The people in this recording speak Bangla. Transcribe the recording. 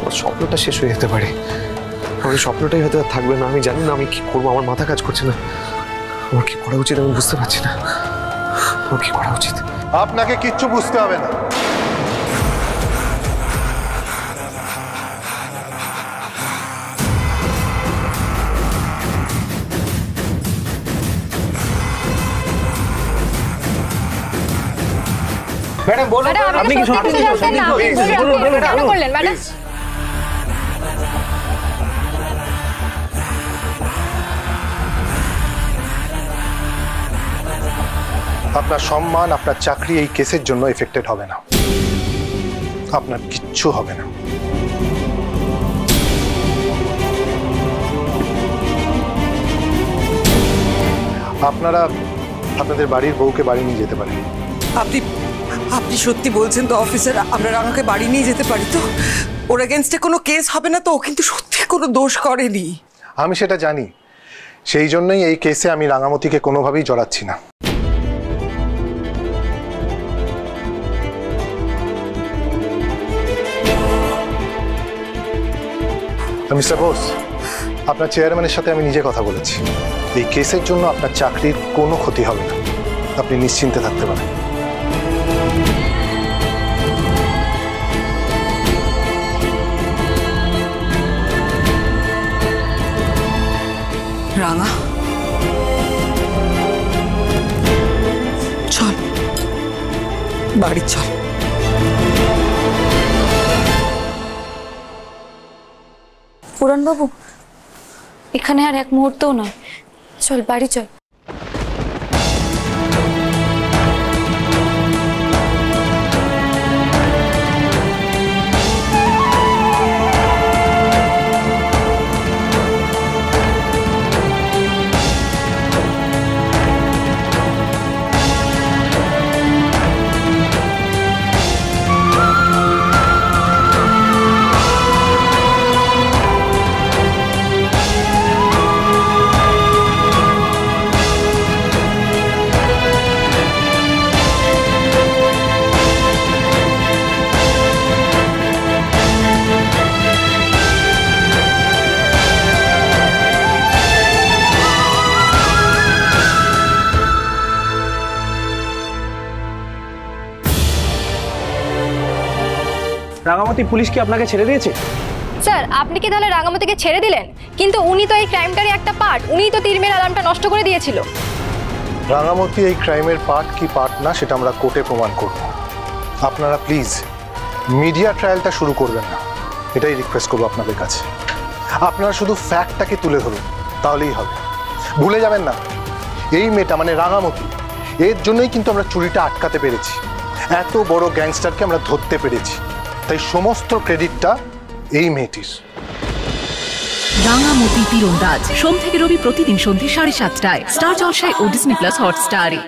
আমার স্বপ্নটা শেষ হয়ে যেতে পারে। আমার স্বপ্নটাই হয়তো আর থাকবে না। আমি জানি না আমি কি করবো, আমার মাথা কাজ করছে না। আমার কি করা উচিত আমি বুঝতে পারছি না। আমার কি করা উচিত? আপনাকে কিচ্ছু বুঝতে হবে না। ম্যাডাম বলুন, আপনি কি সত্যি করলেন? ম্যাডাম আপনার সম্মান, আপনার চাকরি এই কেসের জন্য এফেক্টেড হবে না। আপনার কিচ্ছু হবে না। আপনারা আপনাদের বাড়ির বউকে বাড়ি নিয়ে যেতে পারেন। আপনি সত্যি বলছেন তো অফিসার? আমরা রাঙাকে বাড়ি নিয়ে যেতে পারি তো? ওর এগেনস্টে কোনো কেস হবে না তো? ও কিন্তু সত্যি কোনো দোষ করেনি। আমি সেটা জানি, সেই জন্যই এই কেসে আমি রাঙামতিকে কোনোভাবেই জড়াচ্ছি না। মিস্টার বোস, আপনার চেয়ারম্যানের সাথে আমি নিজে কথা বলেছি। এই কেসের জন্য আপনার চাকরির কোনো ক্ষতি হবে না, আপনি নিশ্চিন্তে থাকতে পারেন। রাঙা, চল বাড়ি চল। পুরনবাবু, এখানে আর এক মুহূর্তও নয়, চল বাড়ি চল। রাঙামতি পুলিশ কি আপনাকে ছেড়ে দিয়েছে? স্যার, আপনি কি তাহলে রাঙামতিকে ছেড়ে দিলেন? কিন্তু উনি তো এই ক্রাইমটারই একটা পার্ট। উনিই তো তীরমের অ্যালার্মটা নষ্ট করে দিয়েছিল। রাঙামতি এই ক্রাইমের পার্ট কি পার্ট না সেটা আমরা কোর্টে প্রমাণ করব। আপনারা প্লিজ মিডিয়া ট্রায়ালটা শুরু করবেন না, এটাই রিকোয়েস্ট করবো আপনাদের কাছে। আপনারা শুধু ফ্যাক্টটাকে তুলে ধরুন, তাহলেই হবে। ভুলে যাবেন না, এই মেয়েটা মানে রাঙামতি, এর জন্যই কিন্তু আমরা চুরিটা আটকাতে পেরেছি। এত বড় গ্যাংস্টারকে আমরা ধরতে পেরেছি, তাই সমস্ত ক্রেডিটটা এই মেয়েটির। রাঙামতি তীরন্দাজ সোম থেকে রবি প্রতিদিন সন্ধ্যে 7:30টায় স্টার জলসায় ও ডিজনি প্লাস হটস্টারে।